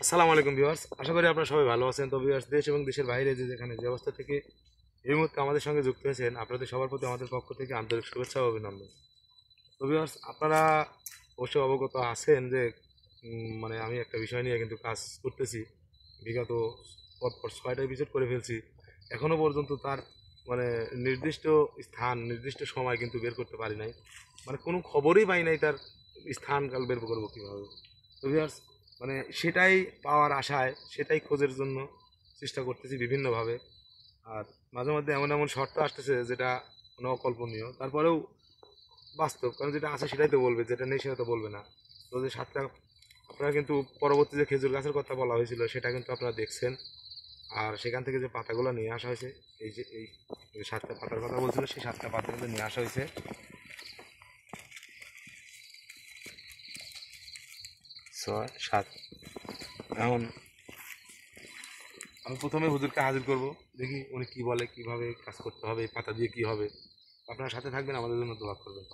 আসসালামু আলাইকুম ভিউয়ার্স, আশা করি আপনারা সবাই ভালো আছেন। তো ভিউয়ার্স, দেশ এবং দেশের বাইরে যেখানে যে অবস্থা থেকে এই মুহূর্তে আমাদের সঙ্গে যুক্ত হয়েছেন, আপনাদের সবার প্রতি আমাদের পক্ষ থেকে আন্তরিক শুভেচ্ছা ও অভিনন্দন। তো ভিউয়ার্স, আপনারা অবশ্যই অবগত আছেন যে মানে আমি একটা বিষয় নিয়ে কিন্তু কাজ করতেছি। বিগত পরপর 6টা এপিসোড করে ফেলছি। এখনও পর্যন্ত তার মানে নির্দিষ্ট স্থান নির্দিষ্ট সময় কিন্তু বের করতে পারি নাই। মানে কোনো খবরই পাই নাই তার স্থান কাল বের করবো কীভাবে। তো ভিউয়ার্স, মানে সেটাই পাওয়ার আশায় সেটাই খোঁজের জন্য চেষ্টা করতেছি বিভিন্নভাবে। আর মাঝে মধ্যে এমন এমন শর্ত আসতেছে যেটা কোনো অকল্পনীয়, তারপরেও বাস্তব, কারণ যেটা আছে সেটাই তো বলবে, যেটা নেই সেটা তো বলবে না। তো যে সাতটা আপনারা কিন্তু পরবর্তী যে খেজুর গাছের কথা বলা হয়েছিল সেটা কিন্তু আপনারা দেখছেন। আর সেখান থেকে যে পাতাগুলো নিয়ে আসা হয়েছে, এই যে এই 7টা পাতার কথা বলছিল, সেই 7টা পাতা কিন্তু নিয়ে আসা হয়েছে। 6, 7। এখন আমি প্রথমে হুজুরকে হাজির করব, দেখি উনি কি বলে, কিভাবে কাজ করতে হবে, এই পাতা দিয়ে কি হবে। আপনার সাথে থাকবেন, আমাদের জন্য দোয়া করবেন।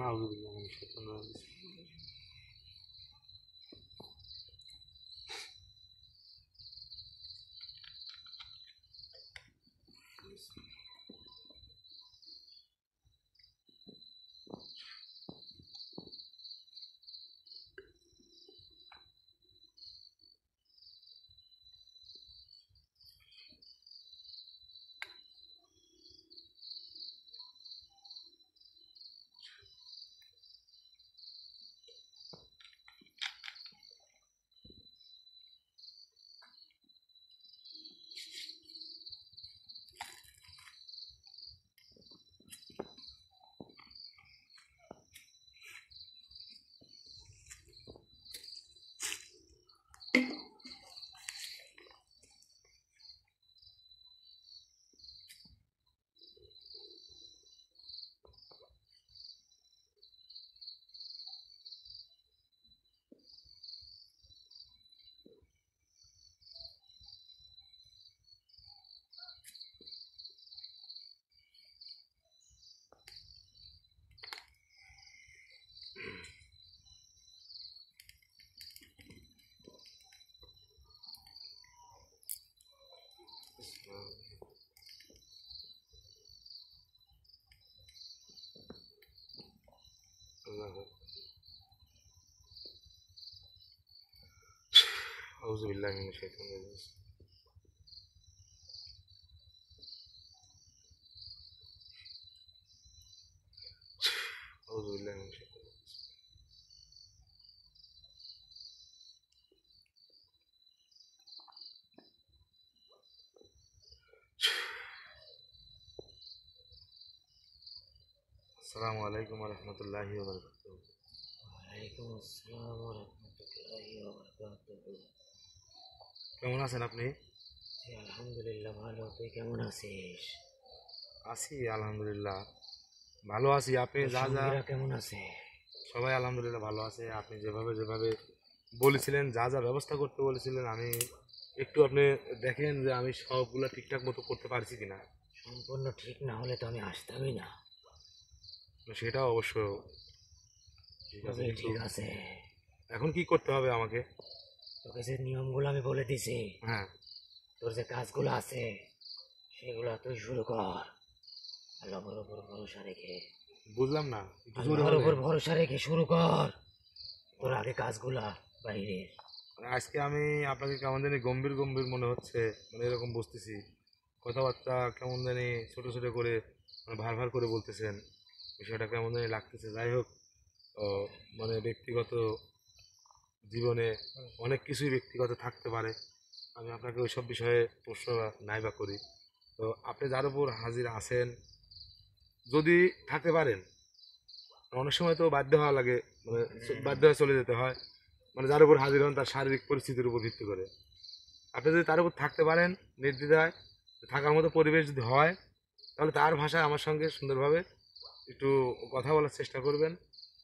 আউযুবিল্লাহি মিনাশ শাইতানির রাজিম। আউযুবিল্লাহি মিনাশ শাইতানির রাজিম। আউযুবিল্লাহি মিনাশ শাইতানির রাজিম। আসসালামু আলাইকুম ওয়া রাহমাতুল্লাহি ওয়া বারাকাতুহু। ওয়ালাইকুম আসসালাম ওয়া রাহমাতুল্লাহি ওয়া বারাকাতুহু। কেমন আছেন আপনি? জি, আলহামদুলিল্লাহ ভালো। তুই কেমন আছিস? আছি আলহামদুলিল্লাহ, ভালো আছি। আপনি তোর যা যা সঙ্গীরা কেমন আছে? সবাই আলহামদুলিল্লাহ ভালো আছে। আপনি যেভাবে যেভাবে বলেছিলেন, যা যা ব্যবস্থা করতে বলেছিলেন, আমি একটু আপনি দেখেন যে আমি সবগুলো ঠিকঠাক মতো করতে পারছি কিনা। সম্পূর্ণ ঠিক না হলে তো আমি আসতামই না। সেটাও অবশ্য ঠিক আছে, সবই কিন্তু ঠিক আছে। এখন কি করতে হবে আমাকে? তোকে যে নিয়মগুলো আমি বলে দিছি, হ্যাঁ, তোর যে কাজগুলো আছে সেগুলো তুই শুরু কর। আল্লাহর উপর ভরসা রেখে, বুঝলাম না, একটু জোরে আল্লাহর উপর বলেন। ভরসা রেখে শুরু কর তোর আগে কাজগুলা বাইরের। আজকে আমি আপনাকে কেমন জানি গম্ভীর গম্ভীর মনে হচ্ছে, মানে এরকম বুঝতেছি। কথাবার্তা কেমন জানি ছোট ছোট করে, মানে ভার ভার করে বলতেছেন। বিষয়টা কেমন জানি লাগতেছে। যাই হোক, ও, মানে ব্যক্তিগত জীবনে অনেক কিছুই ব্যক্তিগত থাকতে পারে। আমি আপনাকে ওইসব বিষয়ে প্রশ্ন নাই বা করি। তো আপনি যার উপর হাজির আছেন, যদি থাকতে পারেন, অনেক সময় তো বাধ্য হওয়া লাগে, মানে বাধ্য হয়ে চলে যেতে হয়। মানে যার উপর হাজির হন তার শারীরিক পরিস্থিতির উপর ভিত্তি করে। আপনি যদি তার উপর থাকতে পারেন নির্দ্বিধায়, থাকার মতো পরিবেশ যদি হয়, তাহলে তার ভাষায় আমার সঙ্গে সুন্দরভাবে একটু কথা বলার চেষ্টা করবেন।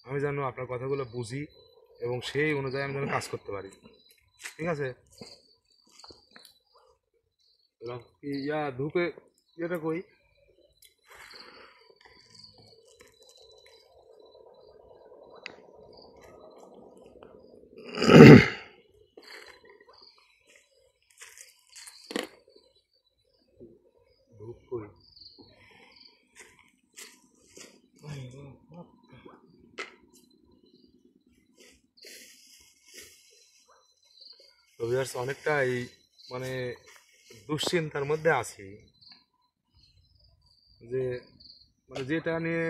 আমি যেন আপনার কথাগুলো বুঝি এবং সেই অনুযায়ী আমি যেন কাজ করতে পারি। ঠিক আছে? ইয়া ধূপে ইয়েটা কই? ধূপ করি। তো ভিউয়ার্স অনেকটাই মানে দুশ্চিন্তার মধ্যে আছি যে মানে যেটা নিয়ে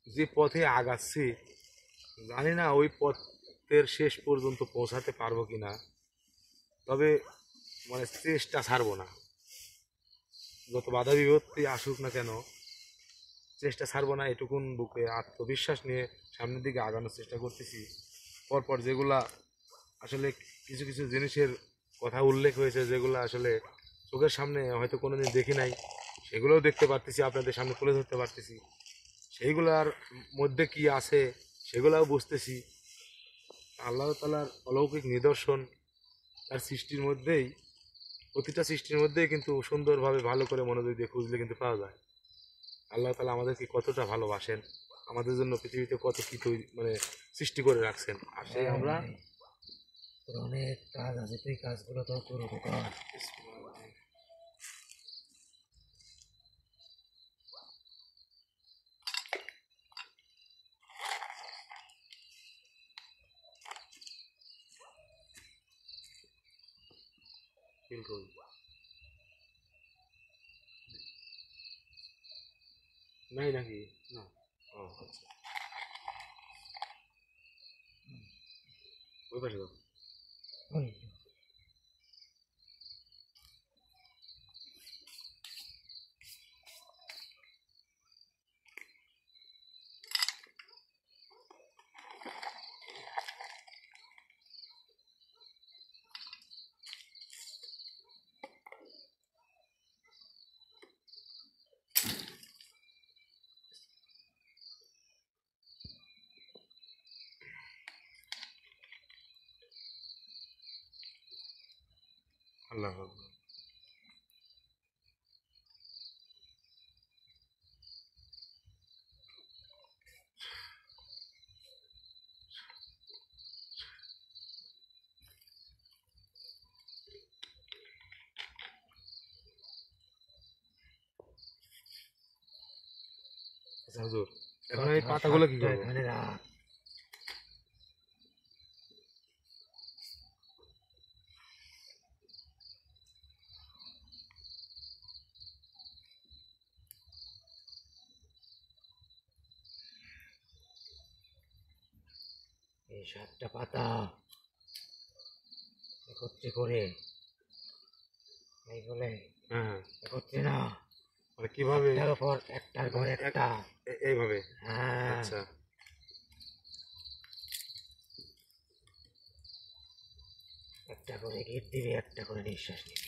যে পথে আগাচ্ছি জানি না ওই পথের শেষ পর্যন্ত পৌঁছাতে পারবো কিনা, তবে মানে চেষ্টা ছাড়বো না। যত বাধা বিপত্তি আসুক না কেন চেষ্টা ছাড়বো না, এটুকুন বুকে আত্মবিশ্বাস নিয়ে সামনের দিকে আগানোর চেষ্টা করতেছি। পরপর যেগুলা আসলে কিছু কিছু জিনিসের কথা উল্লেখ হয়েছে যেগুলো আসলে চোখের সামনে হয়তো কোনোদিন দেখি নাই, সেগুলোও দেখতে পারতেছি, আপনাদের সামনে তুলে ধরতে পারতেছি। সেইগুলার মধ্যে কি আছে সেগুলাও বুঝতেছি। আল্লাহ তাআলার অলৌকিক নিদর্শন তার সৃষ্টির মধ্যেই, প্রতিটা সৃষ্টির মধ্যেই কিন্তু সুন্দরভাবে ভালো করে মনোযোগ দিয়ে খুঁজলে কিন্তু পাওয়া যায়। আল্লাহ তাআলা আমাদেরকে কতটা ভালোবাসেন, আমাদের জন্য পৃথিবীতে কত কি মানে সৃষ্টি করে রাখছেন, আর সেই আমরা তোর অনেক কাজ আছে, তুই কাজগুলো তো করবো কর। ফিল করি নাই নাকি না। ও আচ্ছা, ওই পাশে দাও। ওই, আল্লাহ আকবার। আচ্ছা হুজুর, এখন এই পাতাগুলো কি সাতটা করবো? এখানে রাখ। এই 7টা পাতা একত্রে করে, এই বলে হ্যাঁ হ্যাঁ, একত্রে না, মানে কিভাবে? একটার পর একটার পর মানে একটা। এইভাবে? হ্যাঁ, আচ্ছা, একটা করে গিট দিবি, একটা করে নিঃশ্বাস নিবি।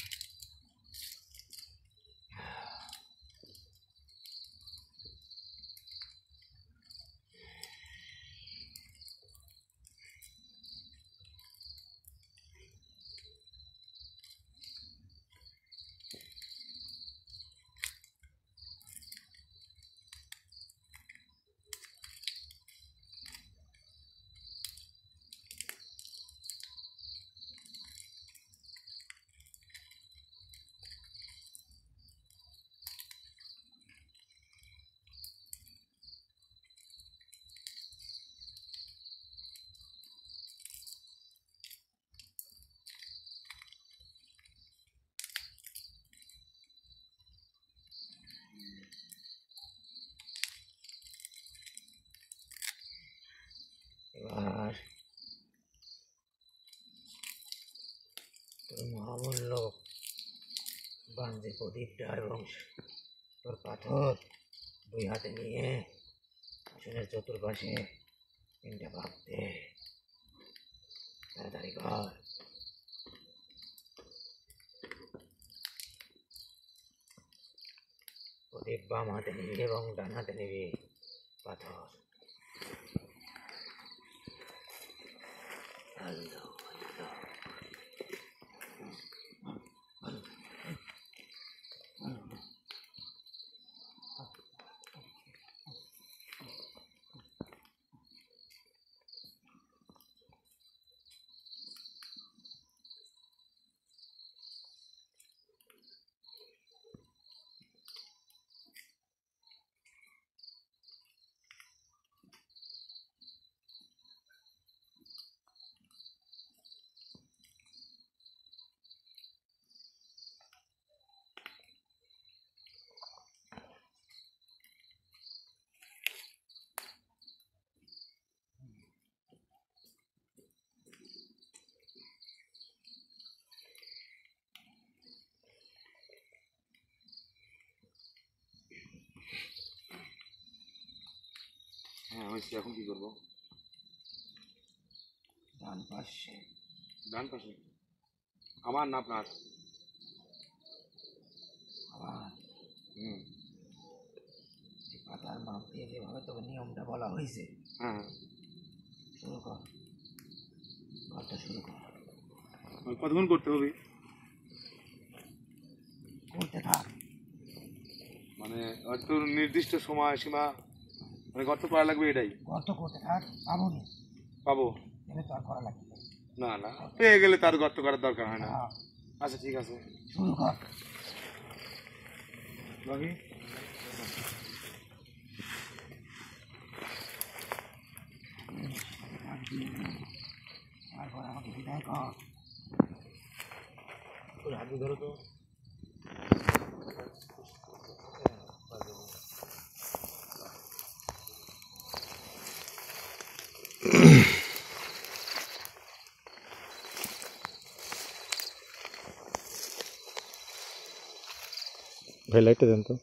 এবার তোর মহামূল্য বাঞ্জে প্রদীপটা এবং তোর পাথর 2 হাতে নিয়ে আসনের চতুর্পাশে 3টে ভাগ দে। তাড়াতাড়ি কর। প্রদীপ বাম হাতে নিবি এবং ডান হাতে নিবি পাথর। আল্লাহ আল্লাহ। হয়েছে, এখন কি করবো? ডান পাশে। ডান পাশে? আমার না আপনার? আবার হুম। এই পাতার মাপ দিয়ে যেভাবে তোকে নিয়মটা বলা হয়েছে, হ্যাঁ, শুরু কর, ঘরটা শুরু কর, কতক্ষণ করতে হবে? করতে থাক। মানে হয়তো নির্দিষ্ট সময় সীমা, মানে গর্ত করা লাগবে এটাই? গর্ত করতে থাক, পাবো নি, পাবো? এলে তো আর করা লাগবে না। না না, পেয়ে গেলে তার গর্ত করার দরকার হয় না। হ্যাঁ, আচ্ছা ঠিক আছে। শুরু কর। বাকি তারপর আমাকে বিদায় কর। তোর হাতে ধরো তো। ভাই লাইটটা দেন তো।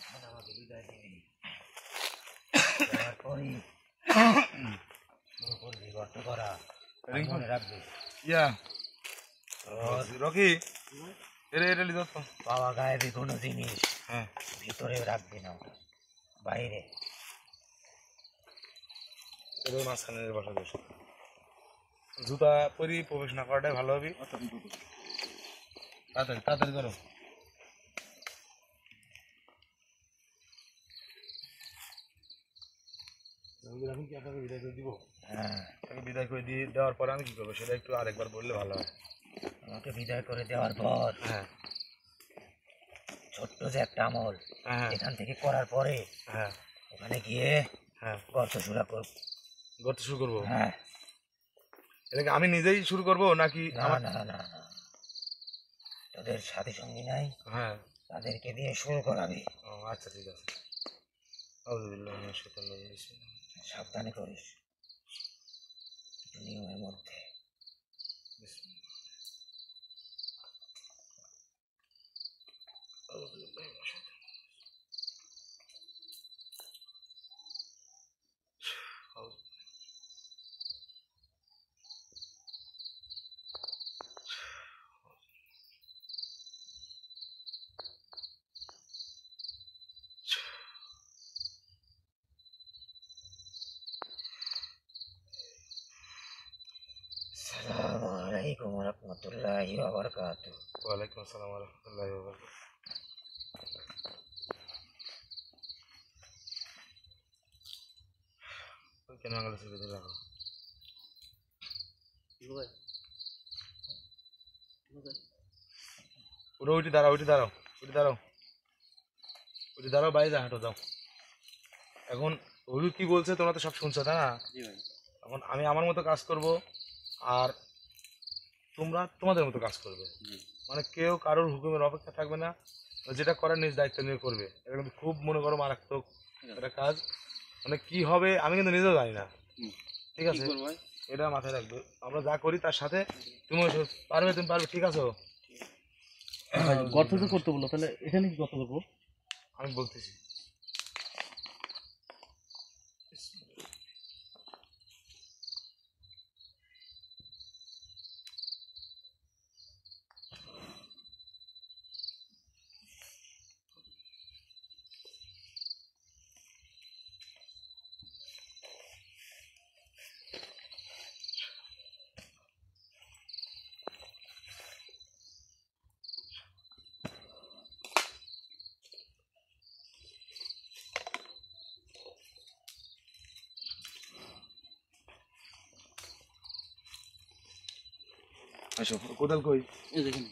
এখন আমাকে বিদায় দিবি, তারপরই শুরু করবি গর্ত করা। আর মনে রাখবি, ইয়া তোর রকি, এটা এটা লিখো তো। পাওয়া গায়েবি কোনো জিনিস হ্যাঁ, ভিতরে রাখবি না, ওটা বাইরে। এটা মাঝখানে বসা বেশ। জুতা পরি প্রবেশ না করাটাই ভালো হবে। তাড়াতাড়ি তাড়াতাড়ি করো। এখন কি আপনাকে বিদায় করে দিব? হ্যাঁ, তাকে বিদায় করে দিয়ে দেওয়ার পরে আমি কি করবো সেটা একটু আরেকবার বললে ভালো হয়। আমাকে বিদায় করে দেওয়ার পর হ্যাঁ ছোট্ট যে একটা আমল হ্যাঁ এখান থেকে করার পরে হ্যাঁ ওখানে গিয়ে হ্যাঁ, গর্ত শুরু কর। করতে শুরু করবো? হ্যাঁ, এটা কি আমি নিজেই শুরু করবো নাকি না আমার? না না না, তোদের সাথী সঙ্গী নাই, হ্যাঁ, তাদেরকে দিয়ে শুরু করাবি। ও আচ্ছা ঠিক আছে। আউযুবিল্লাহি মিনাশ শাইতানির রাজিম, বিসমিল্লাহ। সাবধানে করিস, নিয়মের মধ্যে। বিসমিল্লাহ। আউযুবিল্লাহি মিনাশ শাইতানির রাজিম। আসসালামু আলাইকুম ওয়া রাহমাতুল্লাহি ওয়া বারাকাতুহু। ওয়ালাইকুম আসসালাম ওয়া রাহমাতুল্লাহি ওয়া বারাকাতুহু। কেন আঙুলে চেপে ধরে রাখো? উঠো, উঠে দাঁড়াও, উঠে দাঁড়াও, উঠে দাঁড়াও, উঠে দাঁড়াও, বাইরে হাঁটো দাও। এখন হুজুর কি বলছে তোমরা তো সব শুনছো তাই না? এখন আমি আমার মতো কাজ করব, আর তোমরা তোমাদের মতো কাজ করবে। মানে কেউ কারোর হুকুমের অপেক্ষা থাকবে না, যেটা করার নিজ দায়িত্ব নিয়ে করবে। এটা কিন্তু খুব মনে করো মারাত্মক একটা কাজ মানে কি হবে আমি কিন্তু নিজেও জানি না, ঠিক আছে? কি করবো ভাই? এটা মাথায় রাখবে, আমরা যা করি তার সাথে তুমি পারবে, তুমি পারবে, ঠিক আছে? গর্ত তো করতে বললো, তাহলে এখানে কি গর্ত করবো? আমি বলতেছি। আসো, কোদাল কই? এই দেখেন।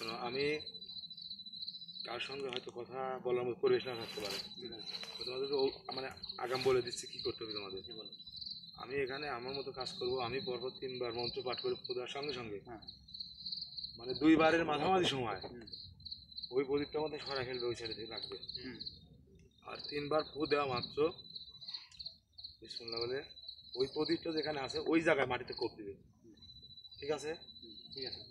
শোনো, আমি কার সঙ্গে হয়তো কথা বলার মতো পরিবেশ না থাকতে পারে, তো তোমাদেরকে মানে আগাম বলে দিচ্ছি কি করতে হবে তোমাদের। আমি এখানে আমার মতো কাজ করব, আমি পরপর 3 বার মন্ত্র পাঠ করে ফু দেওয়ার সঙ্গে সঙ্গে মানে 2বারের মাঝামাঝি সময় ওই প্রদীপটার মধ্যে সরা ফেলবে, ওই সাইডে থেকে রাখবে, আর 3বার ফু দেওয়া মাত্র বিসমিল্লাহ বলে ওই প্রদীপটা যেখানে আছে ওই জায়গায় মাটিতে কোপ দিবে, ঠিক আছে? ঠিক আছে।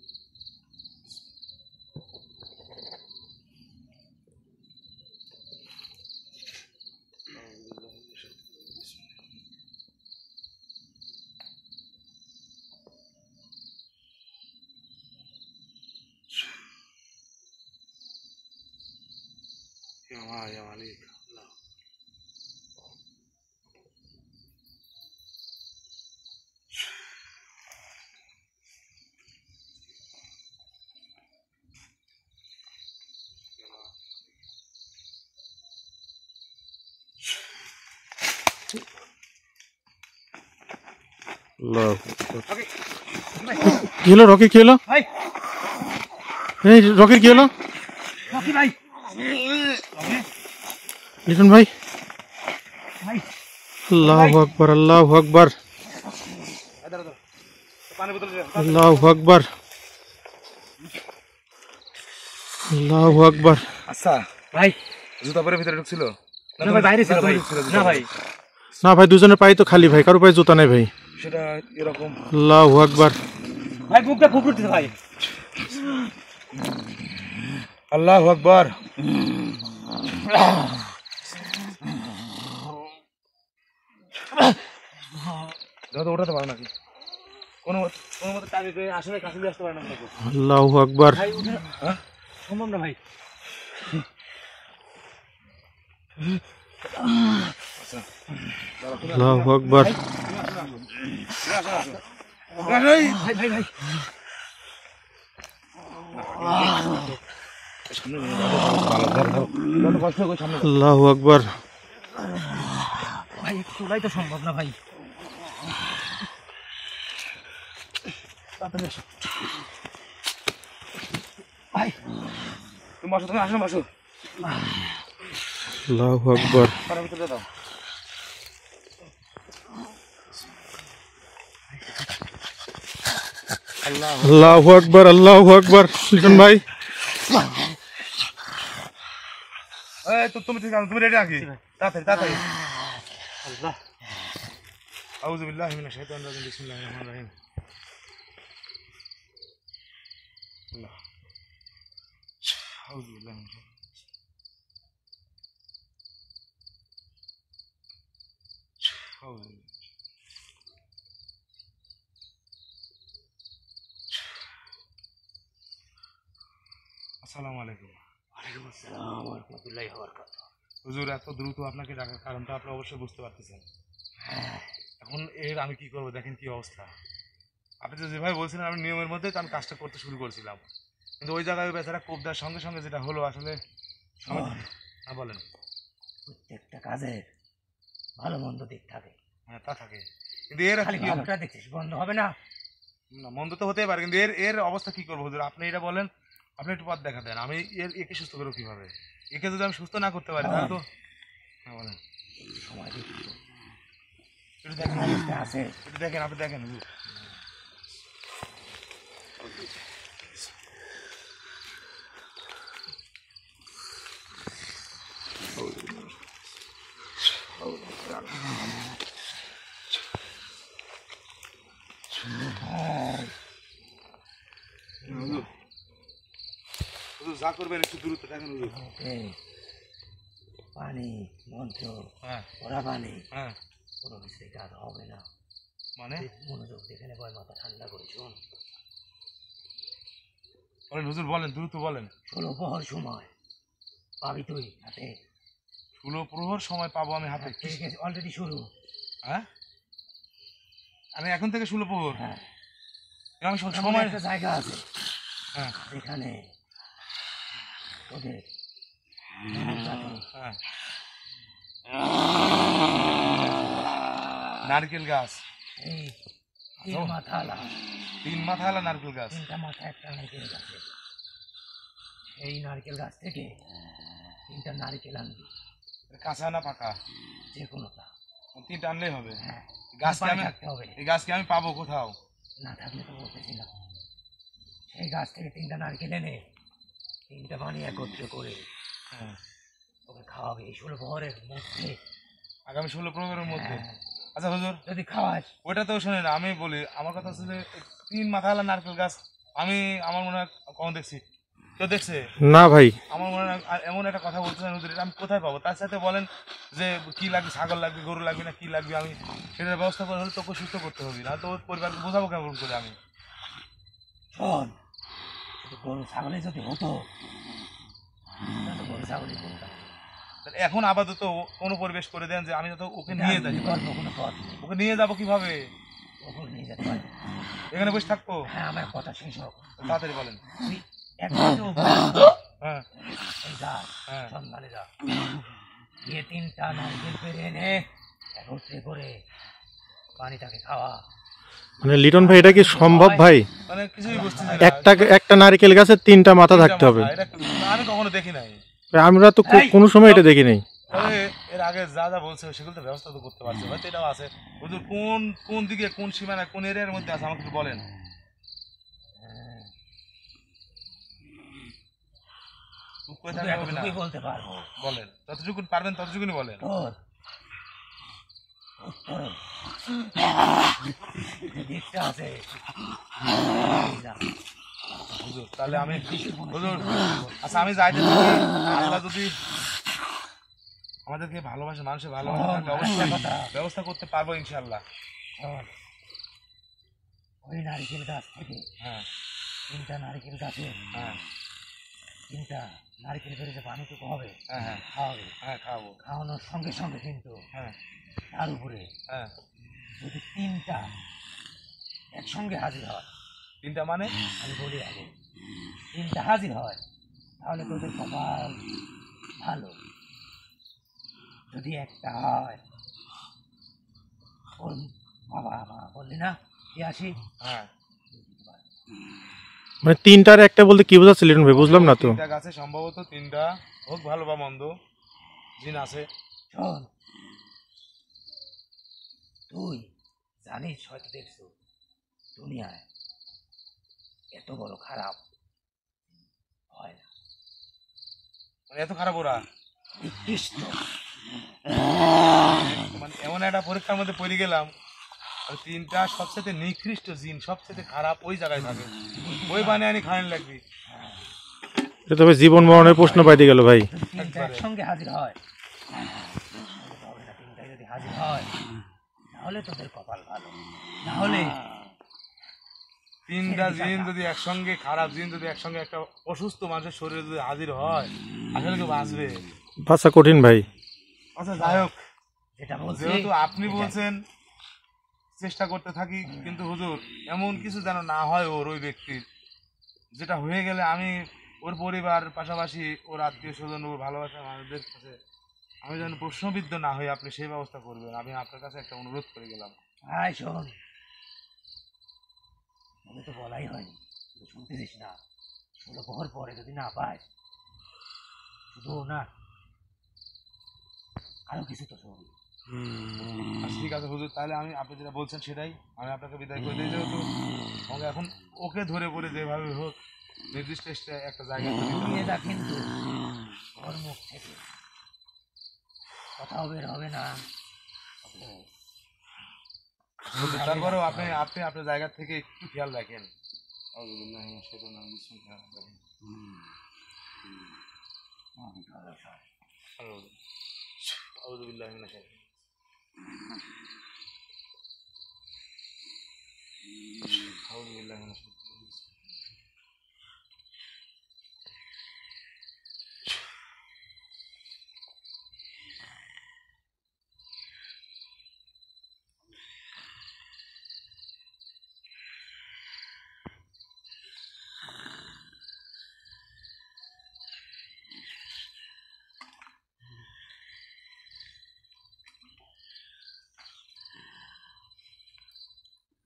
يا عليك الله. কি হলো রকি, কি হলো এই রকির, কি হলো লিটন ভাই? আল্লাহু আকবার, আল্লাহু আকবার, আল্লাহু আকবার, আল্লাহু আকবার। আচ্ছা ভাই জুতা পরে ভিতরে ঢুকছিল? না ভাই, বাইরে ছিল ভাই। না ভাই, না ভাই, দুজনের পায়ে তো খালি ভাই, কারো পায়ে জুতা নেই ভাই। সেটা এরকম। আল্লাহু আকবার। ভাই বুকটা খুব উঠতেছে ভাই। আল্লাহু আকবার। দাদা ওঠাতে পারো নাকি? কোনো মতো টাকে করে আসলে কাছে দিয়ে আসতে পারে না নাকি? আল্লাহু আকবার। ভাই উঠে সম্ভব না ভাই। আল্লাহু আকবার। ভাই ভাই ভাই আল্লাহু আকবার। ভাই একটু তোলাই তো সম্ভব না ভাই। ভাই তুমি বসো, তুমি আসো, বসো। আল্লাহু আকবার। পাড়ার ভিতরে দাও। আল্লাহু আকবার, আল্লাহু আকবার। লিটন ভাই এই তো তুমি ঠিক আছে, তুমি রেডি নাকি? তাড়াতাড়ি তাড়াতাড়ি। আল্লাহ আউযু বিল্লাহি মিনাশ শাইতানির রাজিম, বিসমিল্লাহির রহমানির রহিম। আল্লাহ আউযু বিল্লাহি মিনাশ আউযু বিল্লাহি। আসসালামু আলাইকুম। ওয়ালাইকুম আসসালাম ওয়া রাহমাতুল্লাহি ওয়া বারাকাতুহু। হুজুর, এত দ্রুত আপনাকে ডাকার কারণটা আপনি অবশ্যই বুঝতে পারতেছেন। এখন এর আমি কি করবো, দেখেন কি অবস্থা। আপনি তো যেভাবে বলছিলেন আমি নিয়মের মধ্যেই তো আমি কাজটা করতে শুরু করছিলাম, কিন্তু ওই জায়গায় বেচারা কোপ দেওয়ার সঙ্গে সঙ্গে যেটা হলো আসলে হ্যাঁ বলেন। প্রত্যেকটা কাজের ভালো মন্দ দিক থাকে, হ্যাঁ তা থাকে, কিন্তু এর খালি ভালোটা দেখছিস বন্ধ হবে না। না মন্দ তো হতেই পারে, কিন্তু এর এর অবস্থা কি করবো হুজুর? আপনি এটা বলেন, আপনি একটু পথ দেখা দেন, আমি একে সুস্থ করবো কিভাবে? একে যদি আমি সুস্থ না করতে পারি তাহলে তো হ্যাঁ বলেন। সময় দিচ্ছি একটু দেখেন, আছে। একটু দেখেন, আপনি দেখেন হুজুর। হুজুর যা করবেন একটু দূরত্ব দেখেন হুজুর। পানি মন্ত্র হ্যাঁ ওরা পানি হ্যাঁ কোনো কিছুই কাজ হবে না। মানে মনোযোগ দেখে বয় মাথা ঠান্ডা করে শোন। বলেন হুজুর, বলেন দ্রুত বলেন। 16 প্রহর সময় পাবি তুই হাতে। 16 প্রহর সময় পাবো আমি হাতে? অলরেডি শুরু। হ্যাঁ আমি এখন থেকে 16 প্রহর? হ্যাঁ আমি সময় সময় একটা জায়গা আছে হ্যাঁ যেখানে তোদের হ্যাঁ নারকেল গাছ, এই 3 মাথালা 3 মাথাওয়ালা নারকেল গাছ। 3টা মাথা একটা নারকেল গাছে, এই নারকেল গাছ থেকে 3টা নারকেল আনবি। কাঁচা না পাকা? যে কোনোটা 3টা আনলেই হবে? হ্যাঁ গাছকে আমি থাকতে হবে। এই গাছকে আমি পাবো কোথাও? না থাকলে তো বলতেছি না। সেই গাছ থেকে 3টা নারকেল এনে 3টা পানি একত্র করে হ্যাঁ ওকে খাওয়াবে এই 16 প্রহরের মধ্যে। আগামী 16 প্রহরের মধ্যে? হ্যাঁ, আচ্ছা হুজুর যদি খাওয়াস। ওইটা তো শোনেন, আমি বলি আমার কথা হচ্ছে যে 3 মাথাওয়ালা নারকেল গাছ আমি আমার মনে হয় কখন দেখছি? কেউ দেখছে? না ভাই, আমার মনে হয় এমন একটা কথা বলতেছেন হুজুর, এটা আমি কোথায় পাবো? তার সাথে বলেন যে কি লাগবে, ছাগল লাগবে, গরু লাগবে না কি লাগবে, আমি সেটার ব্যবস্থা করে হলে তোকে সুস্থ করতে হবে, না তো ওর পরিবারকে বোঝাবো কেমন করে আমি? শোন, শুধু গরু ছাগলে যদি হতো তাহলে গরু ছাগলই করতাম। তাহলে এখন আপাতত কোনো পরিবেশ করে দেন যে আমি তো ওকে নিয়ে যাই। গল্প কোনো পথ নেই, ওকে নিয়ে যাবো কিভাবে? ওকে নিয়ে যেতে পারবি। এখানে বসে থাকবো? হ্যাঁ আমার কথা শেষ হোক। তাড়াতাড়ি বলেন। তুই একবার হ্যাঁ এই যা হ্যাঁ সন্ধানে যা, গিয়ে 3টা নারকেল পেরে এনে একত্রে করে পানিটাকে খাওয়া। মানে লিটন ভাই এটা কি সম্ভব ভাই? মানে কিছুই বুঝতেছি না। একটা নারকেল গাছে 3টা মাথা থাকতে হবে? এটা আমি কখনো দেখি নাই। আমরা তো কোনো সময় এটা দেখি নাই। তবে এর আগে যা যা বলছে সেগুলো তো ব্যবস্থা তো করতে পারছে, হয়তো এটাও আছে। হুজুর কোন কোন দিকে, কোন সীমানা, কোন এরিয়ার মধ্যে আছে আমাকে একটু বলেন। চুপ করে থাকলে হবে না, এতটুকুই বলতে পারবো। বলেন যতটুকু পারবেন ততটুকুনি বলেন। তোর উত্তরে যে দিকটা আছে যা। হুজুর তাহলে আমি হুজুর আচ্ছা আমি যাইতে থাকি, আল্লাহ যদি আমাদেরকে ভালোবাসে, মানুষের ভালোবাসা থাকলে অবশ্যই ব্যবস্থা করতে পারবো ইনশাআল্লাহ। শোন, ওই নারকেল গাছ থেকে হ্যাঁ 3টা নারকেল গাছে হ্যাঁ 3টা নারকেল পেরে যে পানিটুকু হবে হ্যাঁ হ্যাঁ খাওয়াবে। হ্যাঁ খাওয়াবো। খাওয়ানোর সঙ্গে সঙ্গে কিন্তু হ্যাঁ তার উপরে হ্যাঁ যদি 3টা একসঙ্গে হাজির হয়, 3টা মানে? আমি বলি আগে 3টা হাজির হয় তাহলে তোদের কপাল ভালো। যদি একটা হয়, ওর বাবা মা বললি না কি আসি, হ্যাঁ মানে 3টার একটা বলতে কি বোঝাচ্ছে লিটন ভাই? বুঝলাম না তো। 3টা গাছে সম্ভবত 3টা হোক ভালো বা মন্দ জিন আছে। শোন তুই জানিস হয়তো দেখছো দুনিয়ায় এত বড় খারাপ হয় না। মানে এত খারাপ ওরা? নিকৃষ্ট মানে এমন একটা পরীক্ষার মধ্যে পড়ে গেলাম, 3টা সবচেয়ে নিকৃষ্ট জিন, সবচেয়ে খারাপ ওই জায়গায় থাকে, ওই বানিয়ে আনি খাওয়ান লাগবে। এটা তবে জীবন মরণের প্রশ্ন পাইতে গেল ভাই। যদি 3টা একসঙ্গে হাজির হয়, তবে না 3টা যদি হাজির হয় তাহলে তোদের কপাল ভালো, তাহলে 3টা জিন যদি একসঙ্গে, খারাপ জিন যদি একসঙ্গে একটা অসুস্থ মানুষের শরীরে যদি হাজির হয়, আসলে কেউ বাঁচবে? বাঁচা কঠিন ভাই। আচ্ছা যাই হোক, যেটা বলছি যেহেতু আপনি বলছেন চেষ্টা করতে থাকি, কিন্তু হুজুর এমন কিছু যেন না হয় ওর, ওই ব্যক্তির, যেটা হয়ে গেলে আমি ওর পরিবার পাশাপাশি ওর আত্মীয় স্বজন ওর ভালোবাসা মানুষদের কাছে আমি যেন প্রশ্নবিদ্ধ না হই, আপনি সেই ব্যবস্থা করবেন। আমি আপনার কাছে একটা অনুরোধ করে গেলাম। আয় শোন, আমি তো বলাই হয়নি, তুই শুনতেছিস না? 16 প্রহর পরে যদি না পাস, শুধু না আরো কিছু তো শোন। আচ্ছা ঠিক আছে হুজুর, তাহলে আমি আপনি যেটা বলছেন সেটাই আমি আপনাকে বিদায় করে দিই। যেহেতু আমাকে এখন ওকে ধরে পড়ে যেভাবে হোক নির্দিষ্ট একটা জায়গায় নিয়ে যা, কিন্তু ওর মুখ থেকে কথাও বের হবে না। তারপরেও আপনি আপনি আপনার জায়গা থেকে একটু খেয়াল রাখেন।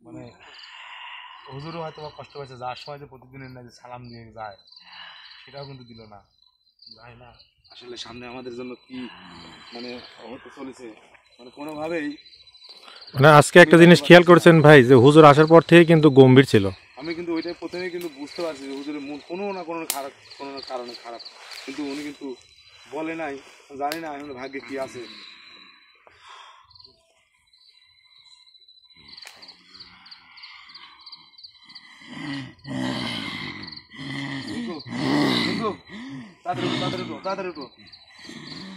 মানে হুজুরও হয়তো বা কষ্ট পাচ্ছে, যাওয়ার সময় যে প্রতিদিনের না যে সালাম দিয়ে যায় সেটাও কিন্তু দিল না। যায় না আসলে সামনে আমাদের জন্য কি মানে হতে চলেছে, মানে কোনোভাবেই মানে আজকে একটা জিনিস খেয়াল করছেন ভাই, যে হুজুর আসার পর থেকে কিন্তু গম্ভীর ছিল। আমি কিন্তু ওইটাই প্রথমেই কিন্তু বুঝতে পারছি যে হুজুরের মন কোনো না কোনো খারাপ, কোনো না কারণে খারাপ, কিন্তু উনি কিন্তু বলে নাই। জানি না এখন ভাগ্যে কি আছে। তাড়াতাড়ি উঠো, তাড়াতাড়ি উঠো, তাড়াতাড়ি উঠো,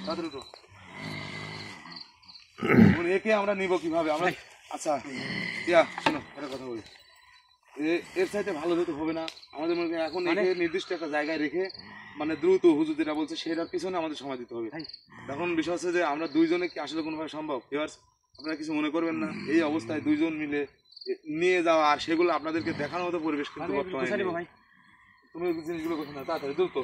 তাড়াতাড়ি উঠো। এখন একে আমরা নিব কিভাবে আমরা? আচ্ছা ইয়া শোনো, একটা কথা বলি, এর চাইতে ভালো যেতে হবে না আমাদের মনে এখন একে নির্দিষ্ট একটা জায়গায় রেখে মানে দ্রুত হুজুর যেটা বলছে সেটার পিছনে আমাদের সময় দিতে হবে। এখন বিষয় হচ্ছে যে আমরা দুইজনে কি আসলে কোনোভাবে সম্ভব? এবার আপনারা কিছু মনে করবেন না, এই অবস্থায় দুইজন মিলে নিয়ে যাওয়া আর সেগুলো আপনাদেরকে দেখানোর মতো পরিবেশ কিন্তু বর্তমানে নেই। তুমি জিনিসগুলো কোথায় না তাড়াতাড়ি দ্রুত।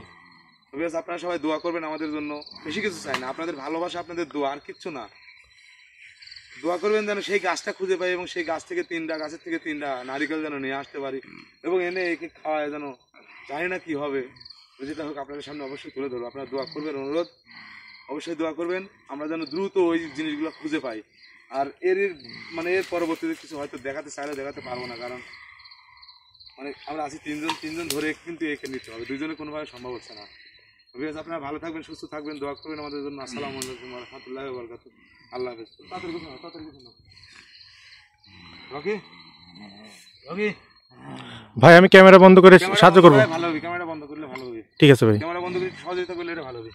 আপনারা সবাই দোয়া করবেন আমাদের জন্য, বেশি কিছু চাই না, আপনাদের ভালোবাসা আপনাদের দোয়া, আর কিচ্ছু না। দোয়া করবেন যেন সেই গাছটা খুঁজে পাই এবং সেই গাছ থেকে গাছের থেকে 3টা নারিকেল যেন নিয়ে আসতে পারি এবং এনে একে খাওয়ায় যেন, জানি না কি হবে, যেটা হোক আপনাদের সামনে অবশ্যই তুলে ধরবো। আপনারা দোয়া করবেন, অনুরোধ অবশ্যই দোয়া করবেন আমরা যেন দ্রুত ওই জিনিসগুলো খুঁজে পাই। আর এর মানে এর পরবর্তীতে কিছু হয়তো দেখাতে চাইলে দেখাতে পারবো না, কারণ মানে আমরা আছি তিনজন ধরে কিন্তু একে নিতে হবে, দুইজনে কোনোভাবে সম্ভব হচ্ছে না। আপনারা ভালো থাকবেন, সুস্থ থাকবেন, দোয়া করবেন আমাদের জন্য। আসসালামু আলাইকুম ওয়া রাহমাতুল্লাহি ওয়া বারাকাতুহু। আল্লাহ হাফেজ। তাড়াতাড়ি গুছানো, তাড়াতাড়ি গুছানো। রকি রকি ভাই আমি ক্যামেরা বন্ধ করে সাহায্য করবো। ভালো হবে, ক্যামেরা বন্ধ করলে ভালো হবে। ঠিক আছে ভাই। ক্যামেরা বন্ধ করে সহযোগিতা করলে এটা ভালো হবে।